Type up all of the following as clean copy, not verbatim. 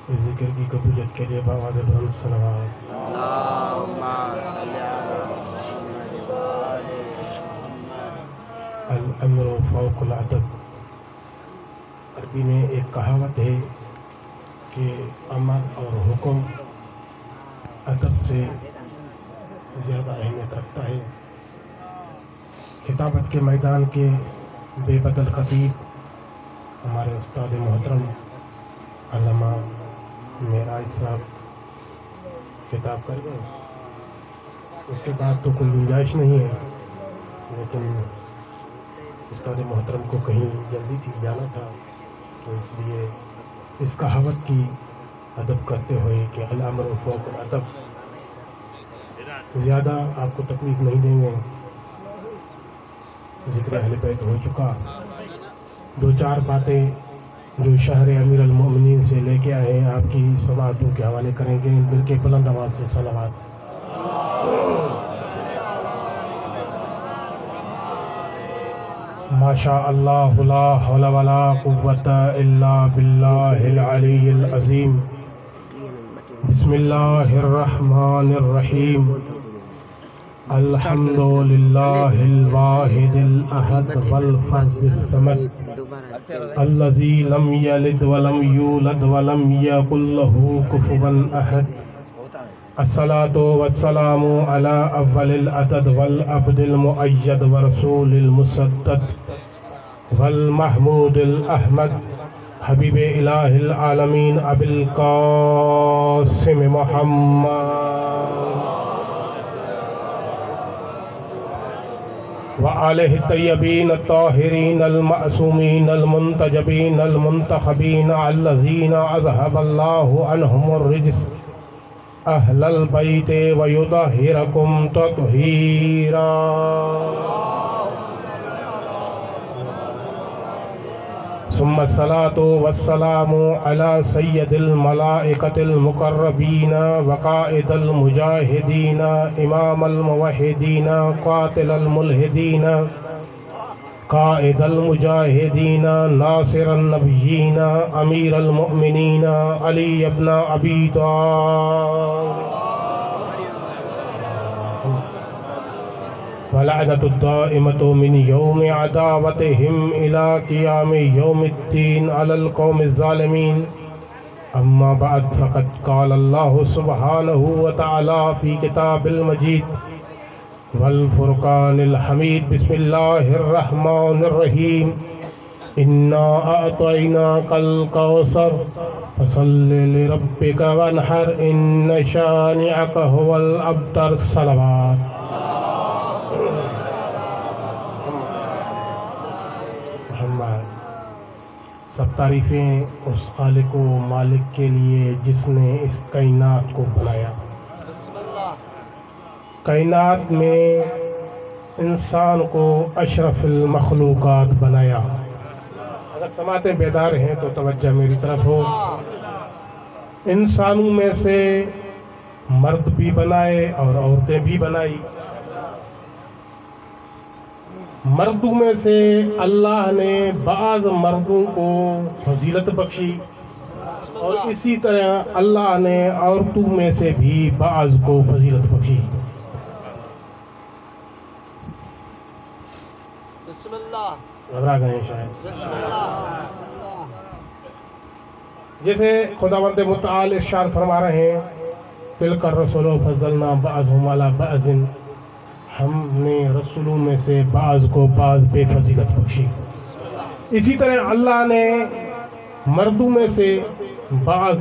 इस जिक्र की कबूलियत के लिए बावाज़ बुलंद सलवात। अल अम्रु फ़ौक़ुल अदब। अरबी में एक कहावत है कि अमर और हुक्म अदब से ज़्यादा अहमियत रखता है। खिताबत के मैदान के बेबदल खतीब हमारे उस्ताद मोहतरम अल्लामा मेराज साहब खिताब कर गए, उसके बाद तो कोई गुंजाइश नहीं है, लेकिन उस्ताद मोहतरम को कहीं जल्दी थी, जाना था, तो इसलिए इस कहावत की अदब करते हुए कि अल अम्रु फ़ौक़ुल अदब, ज़्यादा आपको तकलीफ़ नहीं देंगे। ज़िक्र अहले बैत हो चुका। दो चार बातें जो शहर अमीर अल मोमिनीन से लेके आए हैं आपकी समाअतों के हवाले करेंगे। मिलके बुलंद आवाज़ से सलावत। माशा अल्लाह ला हौला वला कुव्वता इल्ला बिल्लाहिल अलीय्यिल अज़ीम। बिस्मिल्लाहिर रहमानिर रहीम। अल्हम्दुलिल्लाहिल वाहिदिल अहद वल फर्दिस समद अल्लज़ी लम यलिद वलम यूलद वलम यकुल लहू कुफुवन अहद। अस्सलातु वस्सलामु अला अव्वलिल अदद वल अब्दिल मुअय्यद व रसूलिल मुसद्दद वल महमूदिल अहमद हबीबे इलाहिल आलमीन अबिल कासिम मुहम्मद व आलिहि तय्यबीन ताहिरीन अल मासूमीन अल मुंतजबीन अल मुंतखबीन अल्लज़ीना अज़हबल्लाहु अन्हुमुर रिज्स अहलल बैते व युतहिरकुम तत्हीरा। सुम्मा सलातु वस्सलामु अला सय्यदिल मलाइकतिल मुक़र्रबीन व क़ाइदिल मुजाहिदीन इमामल मुवहिदीन क़ातिलल मुल्हिदीन क़ाइदल मुजाहिदीन नासिरन नबिय्यीन अमीरल मुअमिनीन अली इब्न अबी तालिब वलअनतुद दाइमतु मिन यौमि अदावतिहिम इला क़ियामि यौमिद्दीन अलल क़ौमिज़ ज़ालिमीन। अम्मा बअद फ़क़द क़ाला अल्लाहु सुब्हानहु व तआला फ़ी किताबिल मजीद वल फ़ुरक़ानिल हमीद। बिस्मिल्लाहिर रहमानिर रहीम। इन्ना अअतैनाकल कौसर फसल्लि लिरब्बिका वन्हर इन्न शानिअका हुवल अब्तर। सलावत। सब तारीफ़ें उस खालिक व मालिक के लिए जिसने इस कायनात को बनाया। कायनात में इंसान को अशरफुल मखलूक़ात बनाया। अगर समातें बेदार हैं तो तवज्जो मेरी तरफ हो। इंसानों में से मर्द भी बनाए और औरतें भी बनाई। मर्दों में से अल्लाह ने बाज़ मर्दों को फजीलत बख्शी और इसी तरह अल्लाह ने औरतों में से भी बाज़ को फजीलत बख्शी। घबरा गए शायद। जैसे खुदावंद मुतआल इरशाद फरमा रहे हैं, तिलकर रसूलो फज़लना बाज़हुम अला बाज़िन, हमने रसूलों में से बाज़ को बाज़ पे फजीलत बख्शी। इसी तरह अल्लाह ने मर्दों में से बाज़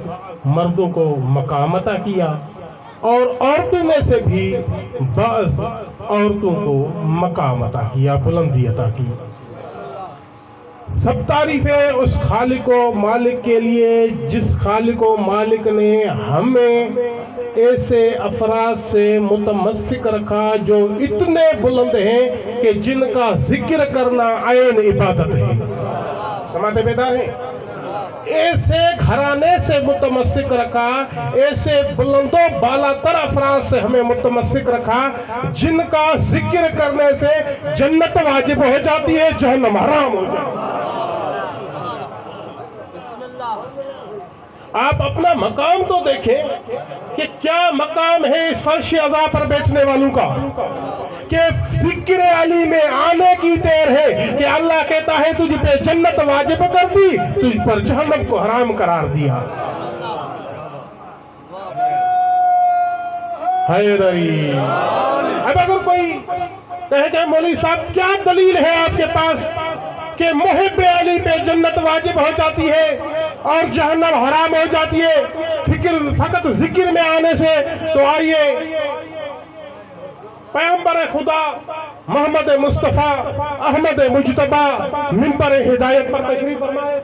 मर्दों को मकाम अता किया और औरतों में से भी बाज़ औरतों को मकाम अता किया, बुलंदी अता की। सब तारीफ़ें उस खालिक व मालिक के लिए जिस खालिक व मालिक ने हमें ऐसे अफराद से मुतमस्सिक रखा जो इतने बुलंद हैं कि जिनका जिक्र करना आयन इबादत है। समाते बेदार हैं। ऐसे घराने से मुतमस्सिक रखा, ऐसे बुलंदो बालातर अफराद से हमें मुतमस्सिक रखा जिनका जिक्र करने से जन्नत वाजिब हो जाती है, जहन्नम हराम हो जाती है। आप अपना मकाम तो देखें कि क्या मकाम है इस फर्श अज़ा पर बैठने वालों का, कि ज़िक्र अली में आने की देर है कि अल्लाह कहता है तुझ पे जन्नत वाजिब कर दी, तुझ पर जहन्नम को हराम करार दिया। हैदरी। अब अगर कोई कहे कि मौलवी साहब क्या दलील है आपके पास कि मुहिब अली पे जन्नत वाजिब हो जाती है और जहन्नम हराम हो जाती है फिक्र फकत जिक्र में आने से, तो आइए पैगंबर खुदा मोहम्मद मुस्तफ़ा अहमद मुजतबा मिंबर हिदायत पर तशरीफ फरमाए।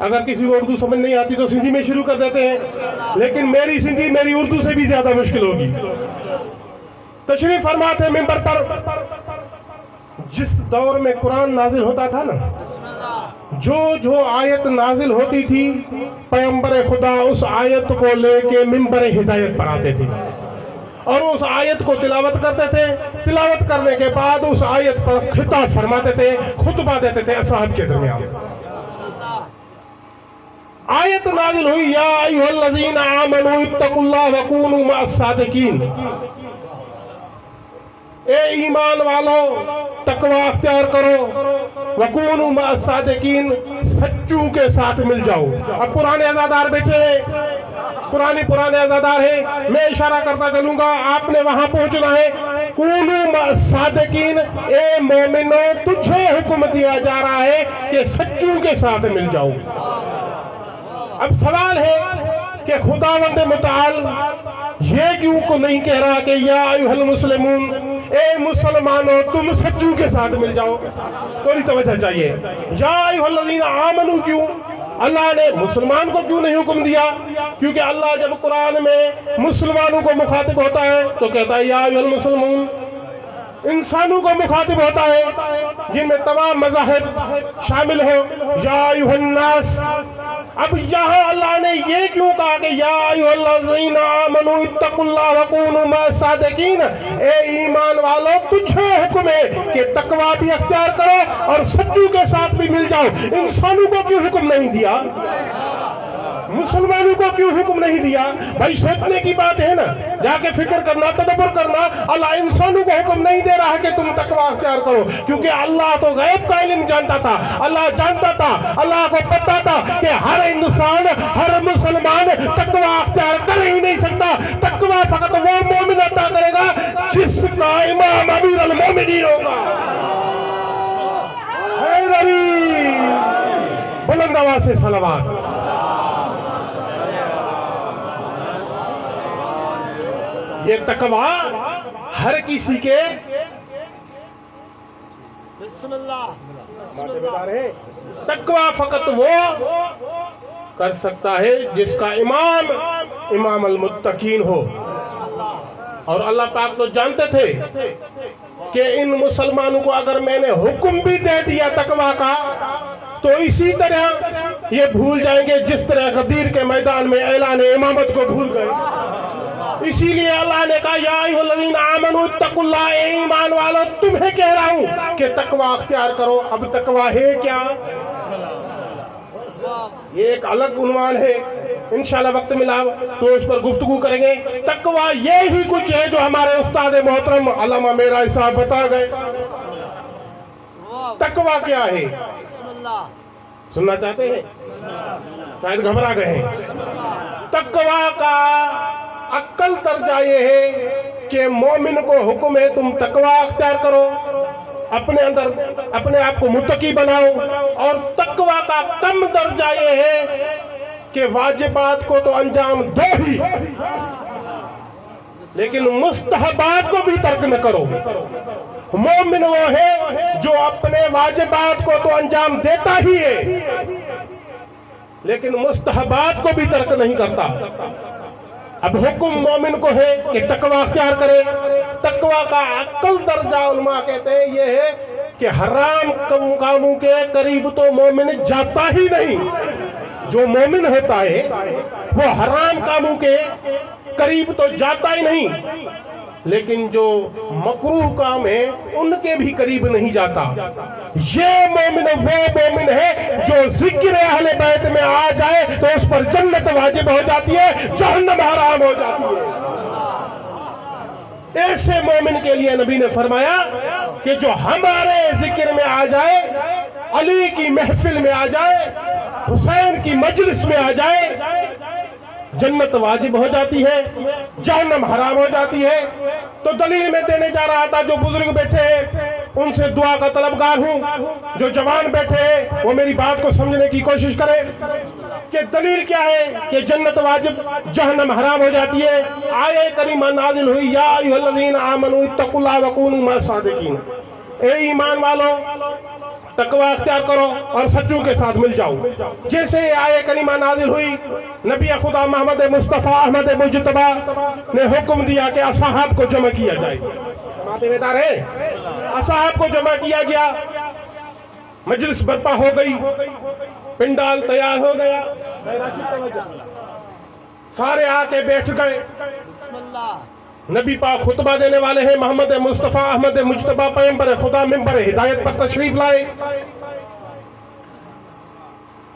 अगर किसी को उर्दू समझ नहीं आती तो सिंधी में शुरू कर देते हैं, लेकिन मेरी सिंधी मेरी उर्दू से भी ज्यादा मुश्किल होगी। तशरीफ फरमाते मिंबर पर। जिस दौर में कुरान नाजिल होता था ना, जो आयत नाजिल होती थी पैगंबर खुदा उस आयत को लेके मिंबर हिदायत पर आते थे और उस आयत को तिलावत करते थे। तिलावत करने के बाद उस आयत पर खिताब फरमाते थे, खुतबा देते थे असहाब के दरमियान। आयत नाजिल हुई, या अय्युहल्लज़ीना आमनू इत्तकुल्लाह वकूनू मअस-सादिकीन, ए ईमान वालों तकवा अख्तियार करो, वकूनू मअस-सादिकीन, सच्चों के साथ मिल जाओ। अब पुराने अज़ादार बैठे हैं, पुराने अज़ादार हैं, मैं इशारा करता चलूंगा, आपने वहां पहुंचना है। कूनू मअस-सादिकीन, ए मोमिनो तुझे हुक्म दिया जा रहा है कि सच्चों के साथ मिल जाओ। अब सवाल है कि खुदावंद मुताल ये क्यों को नहीं कह रहा कि या अय्युहल मुस्लिमून, ए मुसलमानों तुम सच्चों के साथ मिल जाओ? थोड़ी तवज्जो चाहिए। या अय्युहल्लज़ीना आमनू क्यों अल्लाह ने मुसलमान को क्यों नहीं हुक्म दिया? क्योंकि अल्लाह जब कुरान में मुसलमानों को मुखातिब होता है तो कहता है या अय्युहल मुस्लिमून, इंसानों को मुखातिब होता है जिनमें तमाम मज़ाहिब शामिल हो, या अय्युहन नास। अब यहाँ अल्लाह ने ये क्यों कहा कि या अय्युहल्लज़ीना आमनू इत्तकुल्लाह वकूनू मअस-सादिकीन, ए ईमान वालों तुझे हुक्म है कि तकवा भी अख्तियार करो और सच्चों के साथ भी मिल जाओ। इंसानों को क्यों हुक्म नहीं दिया? मुसलमानों को क्यों हुक्म नहीं दिया? भाई सोचने की बात है ना, जाके फिक्र करना, तदब्बर करना। अल्लाह इंसानों को हुक्म नहीं दे रहा है कि तुम तकवा अख्तियार करो, क्योंकि अल्लाह तो गैब का इल्म जानता था। अल्लाह जानता था, अल्लाह को पता था कि हर इंसान, हर मुसलमान तकवा अख्तियार कर ही नहीं सकता। तकवा फकत वो मोमिन अता करेगा जिसका इमाम अमीर अल मोमिनीन होगा। बुलंद आवाज से सलावत। ये तकवा हर किसी के तकवा फकत वो कर सकता है जिसका इमाम अल मुत्तकीन हो। और अल्लाह पाक तो जानते थे कि इन मुसलमानों को अगर मैंने हुक्म भी दे दिया तकवा का तो इसी तरह ये भूल जाएंगे जिस तरह गदीर के मैदान में ऐलान इमामत को भूल गए। इसीलिए अल्लाह ने कहा या अय्युहल्लज़ीना आमनू इत्तकुल्लाह, ए ईमान वालों तुम्हें कह रहा हूं कि तकवा अख्तियार करो। अब तकवा है क्या? ये एक अलग उन्वान है, इंशाल्लाह वक्त मिला तो इस पर गुफ्तगू करेंगे। तकवा ये ही कुछ है जो हमारे उस्ताद मोहतरम अल्लामा मेरा साहब बता गए। तकवा क्या है सुनना चाहते हैं? शायद घबरा गए हैं। तकवा का अक्ल दर्जा ये है कि मोमिन को हुक्म है तुम तकवा अख्तियार करो, अपने अंदर अपने आप को मुत्तकी बनाओ। और तकवा का कम दर्जा ये है कि वाजिबात को तो अंजाम दो ही, लेकिन मुस्तहबात को भी तर्क न करो। मोमिन वो है जो अपने वाजिबात को तो अंजाम देता ही है, लेकिन मुस्तहबात को भी तर्क नहीं करता। अब हुक्म मोमिन को है कि तकवा अख्तियार करे। तकवा का अक्ल दर्जा उलमा कहते हैं ये है कि हराम कामों के करीब तो मोमिन जाता ही नहीं। जो मोमिन होता है वो हराम कामों के करीब तो जाता ही नहीं। लेकिन जो मकरूह काम है उनके भी करीब नहीं जाता। ये मोमिन वो मोमिन है जो जिक्र अहले बैत में आ जाए तो उस पर जन्नत वाजिब हो जाती है, जहन्नम हराम हो जाती है। ऐसे मोमिन के लिए नबी ने फरमाया कि जो हमारे जिक्र में आ जाए, अली की महफिल में आ जाए, हुसैन की मजलिस में आ जाए, जन्नत वाजिब हो जाती है, जहन्नम हराम हो जाती है। तो दलील में देने जा रहा था, जो बुजुर्ग बैठे हैं उनसे दुआ का तलबगार हूं, जो जवान बैठे हैं वो मेरी बात को समझने की कोशिश करें कि दलील क्या है कि जन्नत वाजिब जहन्नम हराम हो जाती है। आये करीमा नाजिल हुई, या अय्युहल्लज़ीना आमनू इत्तकुल्लाह वकूनू मअस-सादिकीन, ए ईमान वालों तकवा अख्तियार करो और सच्चों के साथ मिल जाओ। जैसे आये करीमा नाजिल हुई, नबी खुदा मोहम्मद मुस्तफ़ा अहमद मुजतबा ने हुक्म दिया कि असहाब को जमा किया जाए। बेदार है, असहाब को जमा किया गया, मजलिस बर्पा हो गई, पिंडाल तैयार हो गया, सारे आके बैठ गए। नबी पाक खुतबा देने वाले हैं, मोहम्मद मुस्तफ़ा अहमद मुजतबा पैगंबर खुदा मिंबर हिदायत पर तशरीफ लाए।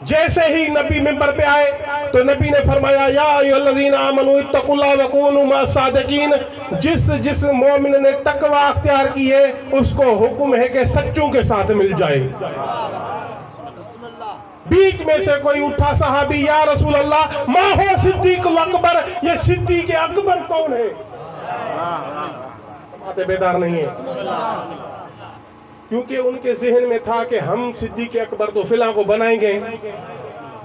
जैसे ही नबी मिंबर पे आए तो नबी ने फरमाया, या अय्युहल्लज़ीना आमनू इत्तकुल्लाह वकूनू मअस-सादिकीन, जिस मोमिन ने तकवा अख्तियार की है उसको हुक्म है कि सच्चों के साथ मिल जाए। बीच में से कोई उठा सहाबी, या रसूल अल्लाह मा हुवा सिद्दीकुल अकबर, ये सिद्दीक अकबर कौन है? बातें बेदार नहीं है, क्योंकि उनके जहन में था कि हम सिद्दीक अकबर तो फिलहाल को बनाएंगे,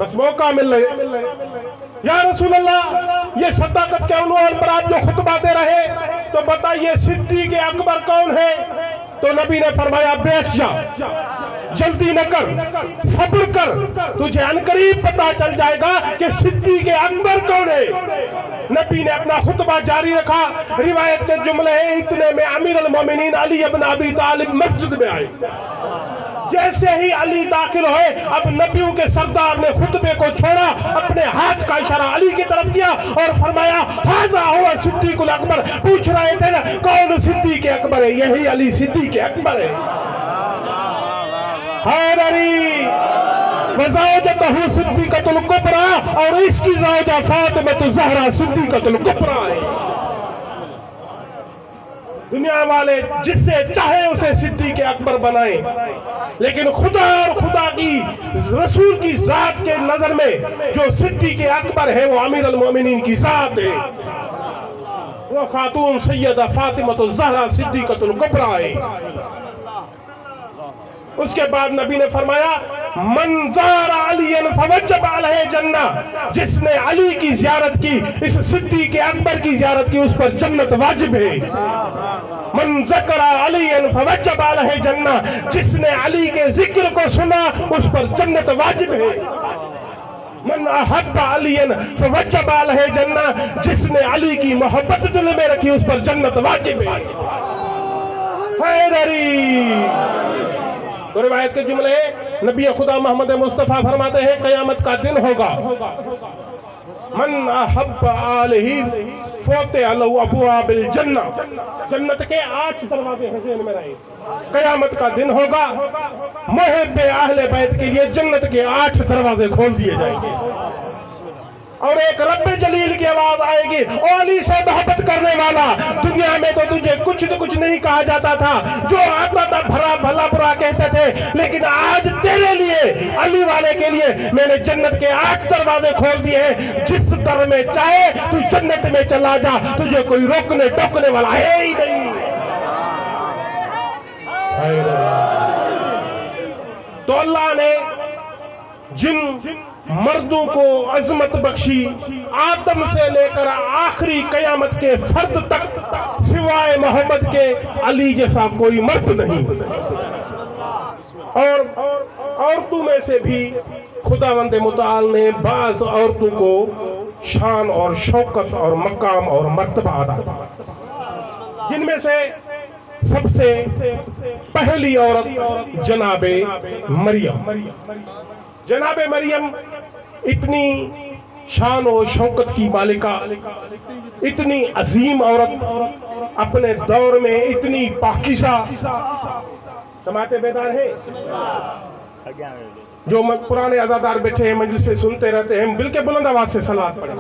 बस मौका मिल रहे। या रसूल अल्लाह ये सदाकत के उन्वान पर आप जो खुतबा दे रहे तो बताइए सिद्दीक अकबर कौन है? तो नबी ने फरमाया, बैठ जा, जल्दी न कर, सब्र कर, तुझे अनकरीब पता चल जाएगा कि सिद्दीक अकबर कौन है। नबी ने अपना खुतबा जारी रखा। रिवायत के जुमले हैं, इतने में अमीर अल मोमिनीन अली इब्न अबी तालिब मस्जिद में आए। जैसे ही अली दाखिल हुए, अब नबियों के सरदार ने खुतबे को छोड़ा, अपने हाथ का इशारा अली की तरफ किया और फरमाया, हाज़ा हुवा सिद्दीकुल अकबर। पूछ रहे थे ना कौन सिद्दीक अकबर है? यही अली सिद्दीक अकबर है। वज़ौजतहु सिद्दीक़तुल कुबरा, और इसकी ज़ौजा फातिमा ज़हरा सिद्दीक़तुल कुबरा है। दुनिया वाले जिससे चाहे उसे सिद्दीक अकबर बनाए, लेकिन खुदा और खुदा की रसूल की जात के नजर में जो सिद्दीक अकबर है वो अमीर अल मोमिनीन की जात है, वो खातून सैयदा फातिमा ज़हरा सिद्दीक़तुल कुबरा है। उसके बाद नबी ने फरमाया, मन ज़ारा अलियन फवज्जब अलैहि जन्नह, जिसने अली की ज़ियारत की, इस सिद्दीक अकबर की ज़ियारत की, उस पर जन्नत वाजिब है। मन ज़करा अलियन फवज्जब अलैहि जन्नह, जिसने अली के जिक्र को सुना उस पर जन्नत वाजिब है। मन अहब्बा अलियन फवज्जब अलैहि जन्नह, जिसने अली की मोहब्बत दिल में रखी उस पर जन्नत वाजिब है। तो रिवायत के जुमले, नबी खुदा मोहम्मद मुस्तफ़ा फरमाते हैं, क़यामत का दिन होगा, मन अहब्बा आलिही फुतिह लहू अबवाबिल जन्नह, जन्नत के 8 दरवाजे हैं, ज़हन में रहे। क़यामत का दिन होगा, मुहिब्बे अहले बैत के लिए जन्नत के 8 दरवाजे खोल दिए जाएंगे और एक रब्बे जलील की आवाज आएगी, ओ अली से मोहब्बत करने वाला, दुनिया में तो तुझे कुछ नहीं कहा जाता था, जो आता था भरा भला बुरा कहते थे, लेकिन आज तेरे लिए, अली वाले के लिए मैंने जन्नत के 8 दरवाजे खोल दिए हैं। जिस दर में चाहे तू जन्नत में चला जा, तुझे कोई रोकने टोकने वाला है ही नहीं। तो अल्लाह ने जिन मर्दों को अजमत बख्शी, आदम से लेकर आखिरी कयामत के फर्द तक, सिवाय मोहम्मद के अली जैसा कोई मर्द नहीं। और औरतों में से भी खुदावंद मुताल ने बाज़ औरतों को शान और शौकत और मकाम और मर्तबा अता किया, जिनमें से सबसे पहली औरत जनाबे मरियम। जनाबे मरियम इतनी शान और शौकत की मालिका, इतनी अजीम औरत, अपने दौर में इतनी पाकीज़ा। समाते बेदार है जो पुराने आजादार बैठे हैं मजलिस पे सुनते रहते हैं, बिल्कुल बुलंद आवाज से सलात पढ़ें।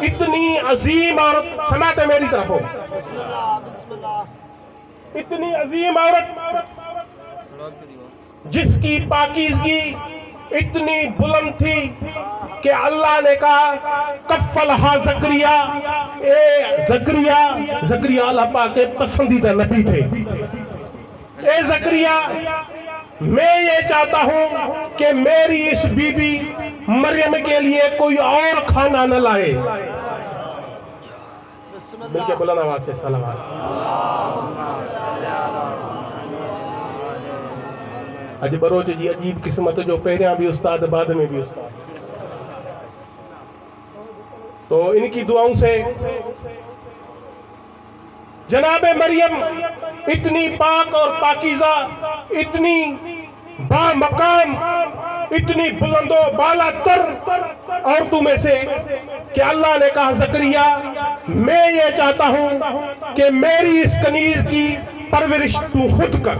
इतनी अजीम औरत, समाते मेरी तरफ हो, इतनी अजीम औरत जिसकी पाकीज़गी इतनी बुलंद थी कि अल्लाह ने कहा कफ़ल हा ज़करिया, ए ज़करिया, ज़करिया अल्लाह पाक के पसंदीदा नबी थे। ए ज़करिया, मैं ये चाहता हूं कि मेरी इस बीबी मरियम के लिए कोई और खाना न लाए। बिल्कुल बुलंद आवाज से सलावत। अज बरोच जी अजीब किस्मत जो पहरियां भी उस्ताद बाद में भी उस्ताद। तो इनकी दुआओं से जनाबे मरियम इतनी पाक और पाकीज़ा, इतनी बामकाम, इतनी बुलंदो बाला तर औरतों में से कि अल्लाह ने कहा ज़करिया, मैं ये चाहता हूं कि मेरी इस कनीज की परवरिश तू खुद कर।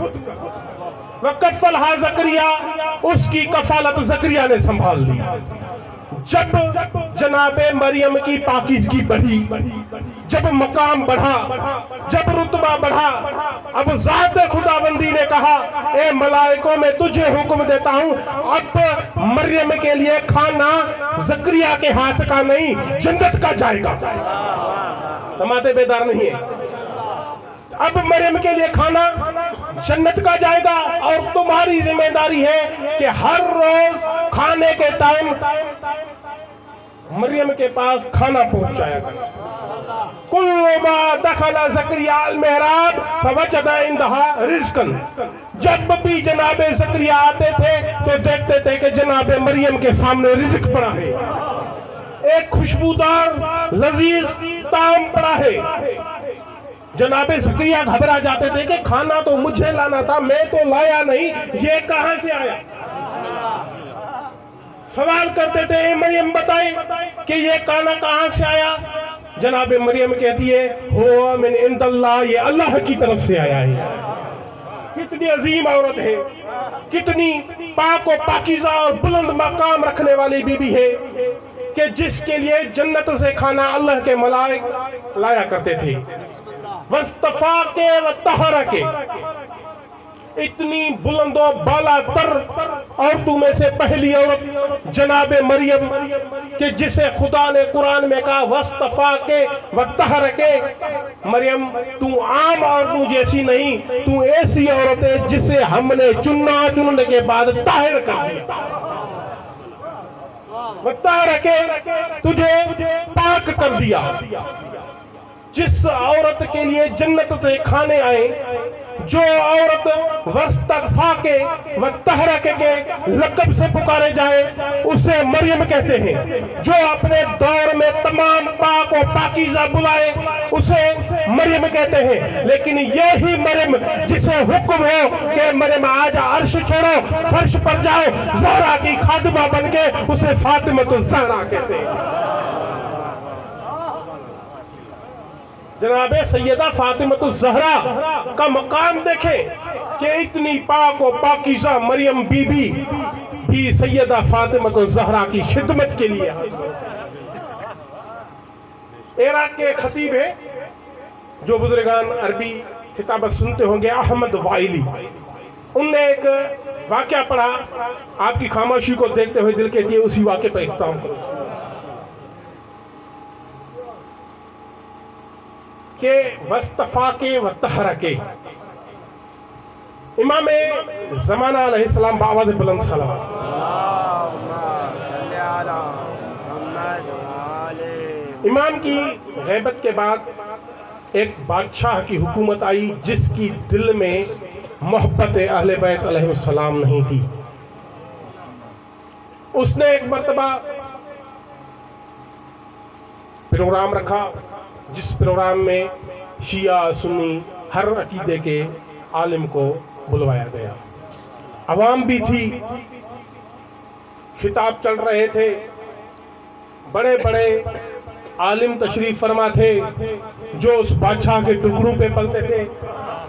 वकफ़ल हा ज़करिया, उसकी कफालत ज़करिया ने संभाल ली। जब जनाबे मरियम की पाकीज़गी बढ़ी, जब मकाम बढ़ा, जब रुतबा बढ़ा, अब ज़ात खुदाबंदी ने कहा, ए मलाइकों में तुझे हुक्म देता हूं, अब मरियम के लिए खाना ज़करिया के हाथ का नहीं, जन्नत का जाएगा। समाते बेदार नहीं है। अब मरियम के लिए खाना जन्नत का जाएगा और तुम्हारी जिम्मेदारी है कि हर रोज खाने के टाइम मरियम के पास खाना पहुंचाया करो। कुल्लु मा दखला ज़करिया अल मेहराब फवजदा इंदहा रिज़्क़न। जब भी जनाबे ज़करिया आते थे तो देखते थे कि जनाबे मरियम के सामने रिज़्क़ पड़ा है, एक खुशबूदार लजीज ताम पड़ा है। जनाबे ज़करिया घबरा जाते थे कि खाना तो मुझे लाना था, मैं तो लाया नहीं, ये कहां से आया। सवाल करते थे, मरियम बताए कि ये खाना कहां से आया। जनाबे मरियम कहती है, हो मिन इंदल्लाह, ये अल्लाह की तरफ से आया है। कितनी अजीम औरत है, कितनी पाक और पाकीज़ा और बुलंद मकाम रखने वाली बीबी है कि जिसके लिए जन्नत से खाना अल्लाह के मलाइक लाया करते थे। वस्तफा के व तहरा के, इतनी बुलंदो बाला तर औरतों में से पहली औरत जनाबे मरियम के जिसे खुदा ने कुरान में कहा वस्तफा के व तहरा के। मरियम, तू आम औरतों जैसी नहीं, तू ऐसी औरत है जिसे हमने चुनने के बाद ताहिर कर दिया। ताहिर के तुझे पाक कर दिया। जिस औरत के लिए जन्नत से खाने आए, जो औरत वस्तफा के व तहरा के लक़ब से पुकारे जाए उसे मरियम कहते हैं। जो अपने दौर में तमाम पाक और पाकीज़ा बुलाए उसे मरियम कहते हैं। लेकिन यही मरियम जिसे हुक्म हो कि मरियम आज अर्श छोड़ो, फर्श पर जाओ, ज़हरा की खादिमा बनके, उसे फातिमा ज़हरा कहते हैं। जनाबे सैयदा फातिमा ज़हरा का मकाम देखें कि इतनी पाक और पाकीज़ा मरियम बीबी भी सैयदा फातिमा ज़हरा की खिदमत के लिए। इराक के खतीब है जो बुजुर्गान अरबी खिताबत सुनते होंगे, अहमद वाइली, उनने एक वाक़या पढ़ा। आपकी खामोशी को देखते हुए दिल कहती है उसी वाक़े पर इख्तिताम करो के वस्तफा के व तहरा के। इमाम ज़माना अलैहिस्सलाम बावद बुलंद सलावत। इमाम की गैबत के बाद एक बादशाह की हुकूमत आई जिसकी दिल में मोहब्बत अहले बैत अलैहिस्सलाम नहीं थी। उसने एक मर्तबा प्रोग्राम रखा जिस प्रोग्राम में शिया सुन्नी हर अकीदे के आलिम को बुलवाया गया। अवाम भी थी, खिताब चल रहे थे, बड़े बड़े आलिम तशरीफ फरमा थे जो उस बादशाह के टुकड़ों पे पलते थे।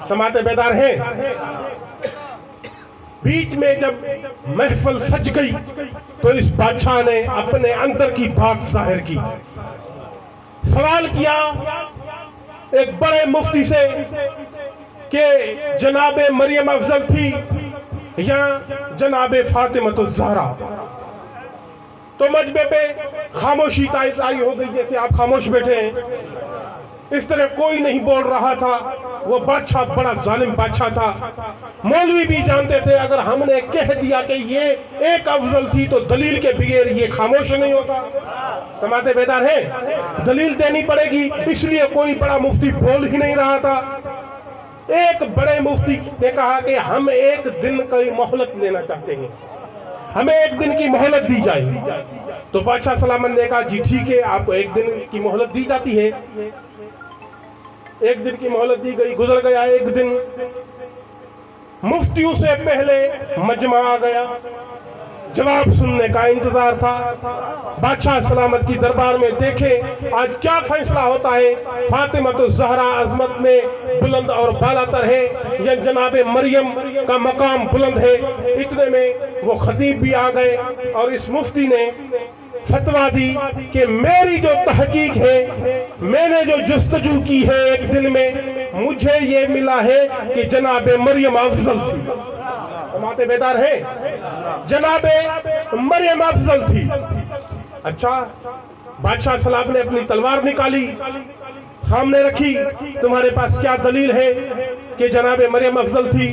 समाते बेदार हैं। बीच में जब महफिल सज गई तो इस बादशाह ने अपने अंदर की बात जाहिर की। सवाल किया एक बड़े मुफ्ती से कि जनाबे मरियम अफजल थी या जनाबे फातिमतुज़ ज़हरा। तो मजबे पे खामोशी ताई हो गई, जैसे आप खामोश बैठे हैं। इस तरह कोई नहीं बोल रहा था। वो बादशाह बड़ा जालिम बादशाह था। मौलवी भी जानते थे अगर हमने कह दिया कि ये एक अफजल थी तो दलील के बगैर ये खामोश नहीं होगा। समाते बेदार हैं, दलील देनी पड़ेगी, इसलिए कोई बड़ा मुफ्ती बोल ही नहीं रहा था। एक बड़े मुफ्ती ने कहा कि हम एक दिन की मोहलत लेना चाहते हैं, हमें एक दिन की मोहलत दी जाए। तो बादशाह सलामत ने कहा जी ठीक है, आपको एक दिन की मोहलत दी जाती है। एक दिन की मोहलत दी गई, गुजर गया एक दिन। मुफ्तियों से पहले मजमा आ गया, जवाब सुनने का इंतजार था। बादशाह सलामत की दरबार में देखे आज क्या फैसला होता है। फातिमतुज़ ज़हरा अज़मत में बुलंद और बालातर है या जनाबे मरियम का मकाम बुलंद है। इतने में वो खतीब भी आ गए और इस मुफ्ती ने फतवा दी कि मेरी जो तहकीक है, मैंने जो जुस्तजू की है एक दिन में, मुझे ये मिला है कि जनाबे मरियम अफजल थी। समाते बेदार है, जनाबे मरियम अफजल थी। अच्छा, बादशाह सलाम ने अपनी तलवार निकाली, सामने रखी, तुम्हारे पास क्या दलील है कि जनाबे मरियम अफजल थी?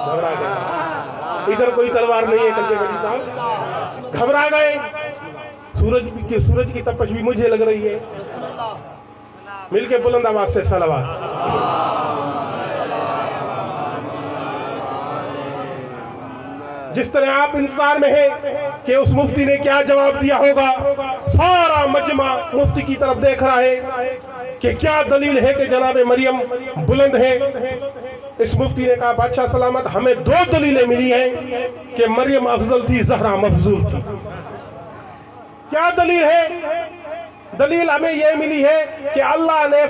घबरा गए, इधर कोई तलवार नहीं है। कल्पे बड़ी साहब घबरा गए। सूरज की तपश भी मुझे लग रही है। मिलके बुलंद आवाज से सलावत। जिस तरह आप इंतजार में हैं कि उस मुफ्ती ने क्या जवाब दिया होगा, सारा मजमा मुफ्ती की तरफ देख रहा है कि क्या दलील है कि जनाबे मरियम बुलंद है। इस मुफ्ती ने कहा बादशाह सलामत, हमें दो दलीलें मिली हैं कि मरियम अफजल थी, ज़हरा मफजूल थी। क्या दलील है? दलील हमें यह मिली है कि अल्लाह ने